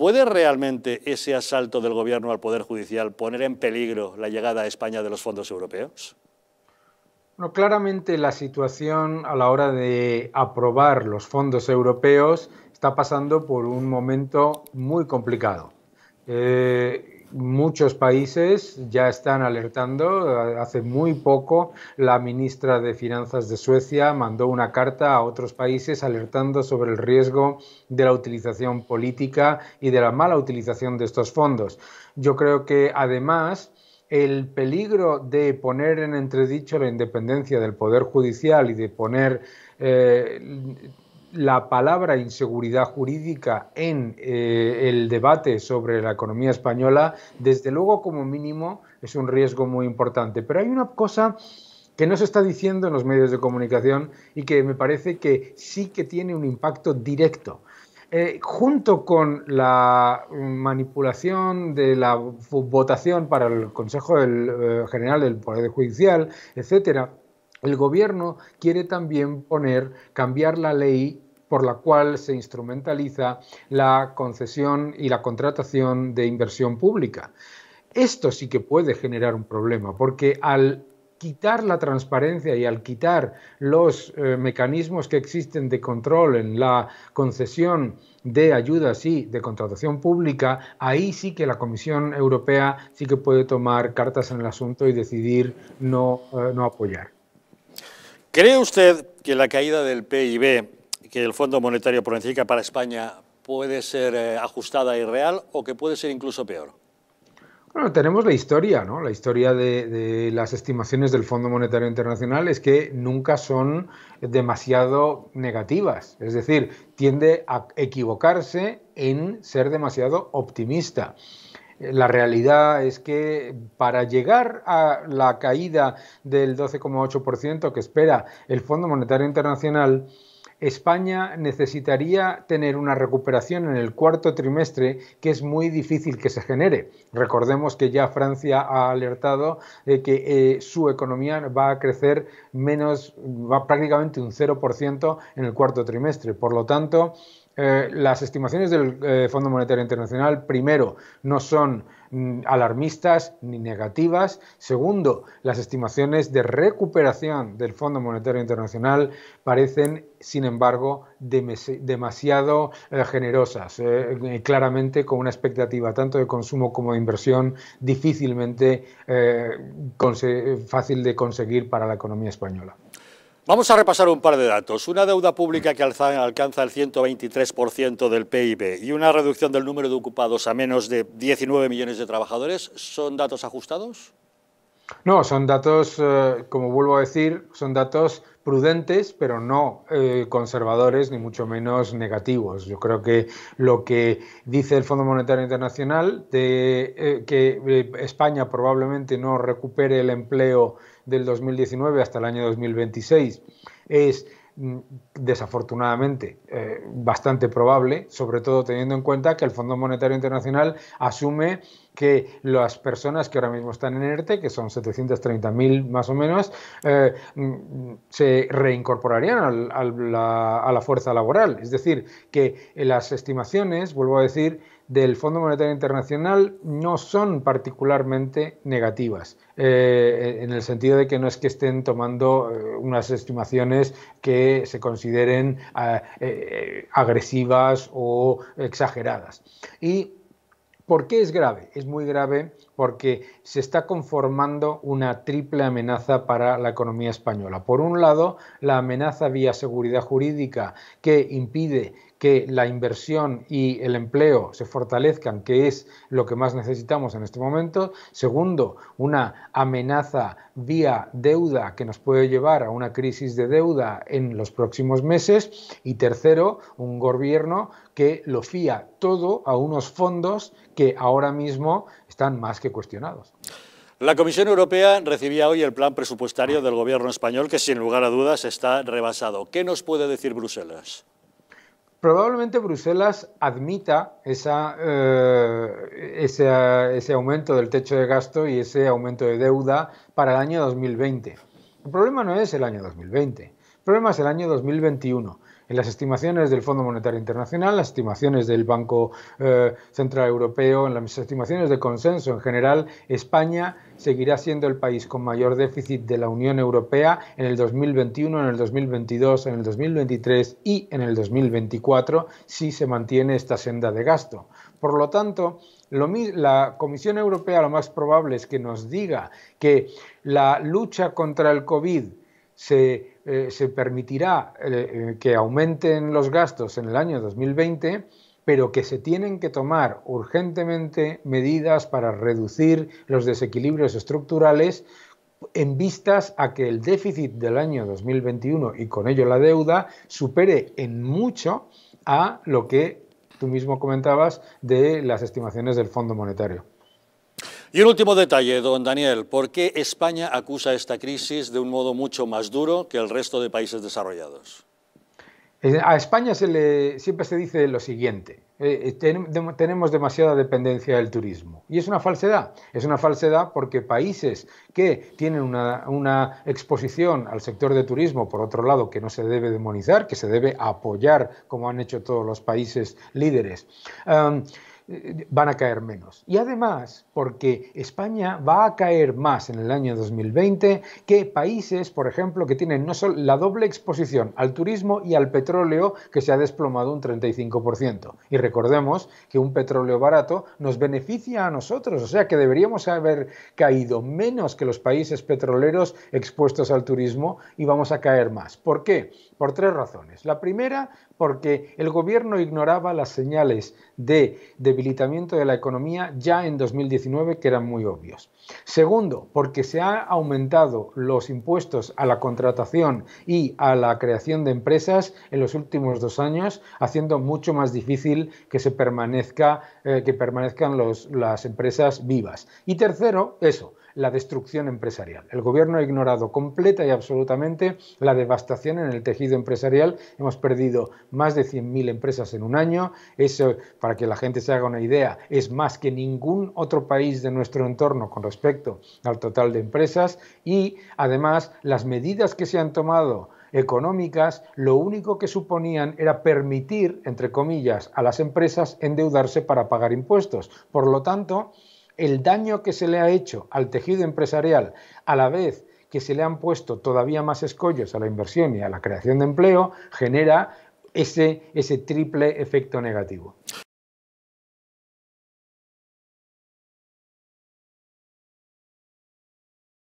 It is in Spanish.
¿Puede realmente ese asalto del Gobierno al Poder Judicial poner en peligro la llegada a España de los fondos europeos? Bueno, claramente la situación a la hora de aprobar los fondos europeos está pasando por un momento muy complicado. Muchos países ya están alertando. Hace muy poco la ministra de Finanzas de Suecia mandó una carta a otros países alertando sobre el riesgo de la utilización política y de la mala utilización de estos fondos. Yo creo que además el peligro de poner en entredicho la independencia del Poder Judicial y de poner la palabra inseguridad jurídica en el debate sobre la economía española, desde luego como mínimo es un riesgo muy importante. Pero hay una cosa que no se está diciendo en los medios de comunicación y que me parece que sí que tiene un impacto directo. Junto con la manipulación de la votación para el Consejo General del Poder Judicial, etcétera, el Gobierno quiere también cambiar la ley por la cual se instrumentaliza la concesión y la contratación de inversión pública. Esto sí que puede generar un problema, porque al quitar la transparencia y al quitar los mecanismos que existen de control en la concesión de ayudas y de contratación pública, ahí sí que la Comisión Europea sí que puede tomar cartas en el asunto y decidir no apoyar. ¿Cree usted que la caída del PIB que el Fondo Monetario pronostica para España puede ser ajustada y real o que puede ser incluso peor? Bueno, tenemos la historia, ¿no? La historia de las estimaciones del Fondo Monetario Internacional es que nunca son demasiado negativas, es decir, tiende a equivocarse en ser demasiado optimista. La realidad es que para llegar a la caída del 12,8% que espera el Fondo Monetario Internacional, España necesitaría tener una recuperación en el cuarto trimestre que es muy difícil que se genere. Recordemos que ya Francia ha alertado de que su economía va a crecer va prácticamente un 0% en el cuarto trimestre. Por lo tanto, las estimaciones del Fondo Monetario Internacional, primero, no son alarmistas ni negativas. Segundo, las estimaciones de recuperación del Fondo Monetario Internacional parecen, sin embargo, demasiado generosas, claramente con una expectativa tanto de consumo como de inversión difícilmente fácil de conseguir para la economía española. Vamos a repasar un par de datos. Una deuda pública que alcanza el 123% del PIB y una reducción del número de ocupados a menos de 19 millones de trabajadores, ¿son datos ajustados? No, son datos, como vuelvo a decir, son datos prudentes, pero no conservadores, ni mucho menos negativos. Yo creo que lo que dice el Fondo Monetario Internacional de que España probablemente no recupere el empleo del 2019 hasta el año 2026 es desafortunadamente bastante probable, sobre todo teniendo en cuenta que el Fondo Monetario Internacional asume que las personas que ahora mismo están en ERTE, que son 730.000 más o menos, se reincorporarían a la fuerza laboral. Es decir, que las estimaciones, vuelvo a decir, del Fondo Monetario Internacional no son particularmente negativas, en el sentido de que no es que estén tomando unas estimaciones que se consideren agresivas o exageradas. Y ¿por qué es grave? Es muy grave porque se está conformando una triple amenaza para la economía española. Por un lado, la amenaza vía seguridad jurídica que impide que la inversión y el empleo se fortalezcan, que es lo que más necesitamos en este momento. Segundo, una amenaza vía deuda que nos puede llevar a una crisis de deuda en los próximos meses. Y tercero, un gobierno que lo fía todo a unos fondos que ahora mismo están más que cuestionados. La Comisión Europea recibía hoy el plan presupuestario del gobierno español, que sin lugar a dudas está rebasado. ¿Qué nos puede decir Bruselas? Probablemente Bruselas admita ese aumento del techo de gasto y ese aumento de deuda para el año 2020. El problema no es el año 2020, el problema es el año 2021. En las estimaciones del Fondo Monetario Internacional, las estimaciones del Banco Central Europeo, en las estimaciones de consenso en general, España seguirá siendo el país con mayor déficit de la Unión Europea en el 2021, en el 2022, en el 2023 y en el 2024 si se mantiene esta senda de gasto. Por lo tanto, la Comisión Europea lo más probable es que nos diga que la lucha contra el COVID se permitirá que aumenten los gastos en el año 2020, pero que se tienen que tomar urgentemente medidas para reducir los desequilibrios estructurales en vistas a que el déficit del año 2021 y con ello la deuda supere en mucho a lo que tú mismo comentabas de las estimaciones del Fondo Monetario. Y un último detalle, don Daniel, ¿por qué España acusa esta crisis de un modo mucho más duro que el resto de países desarrollados? A España siempre se dice lo siguiente, tenemos demasiada dependencia del turismo. Y es una falsedad porque países que tienen una exposición al sector de turismo, por otro lado, que no se debe demonizar, que se debe apoyar, como han hecho todos los países líderes, van a caer menos. Y además, porque España va a caer más en el año 2020 que países, por ejemplo, que tienen no solo la doble exposición al turismo y al petróleo, que se ha desplomado un 35%. Y recordemos que un petróleo barato nos beneficia a nosotros, o sea que deberíamos haber caído menos que los países petroleros expuestos al turismo y vamos a caer más. ¿Por qué? Por tres razones. La primera, porque el gobierno ignoraba las señales de debilitamiento de la economía ya en 2019 que eran muy obvios. Segundo, porque se han aumentado los impuestos a la contratación y a la creación de empresas en los últimos 2 años, haciendo mucho más difícil que permanezcan las empresas vivas. Y tercero, la destrucción empresarial. El gobierno ha ignorado completa y absolutamente la devastación en el tejido empresarial. Hemos perdido más de 100.000 empresas en un año. Eso, para que la gente se haga una idea, es más que ningún otro país de nuestro entorno con respecto al total de empresas. Y además, las medidas que se han tomado económicas, lo único que suponían era permitir, entre comillas, a las empresas endeudarse para pagar impuestos. Por lo tanto, el daño que se le ha hecho al tejido empresarial, a la vez que se le han puesto todavía más escollos a la inversión y a la creación de empleo, genera ese triple efecto negativo.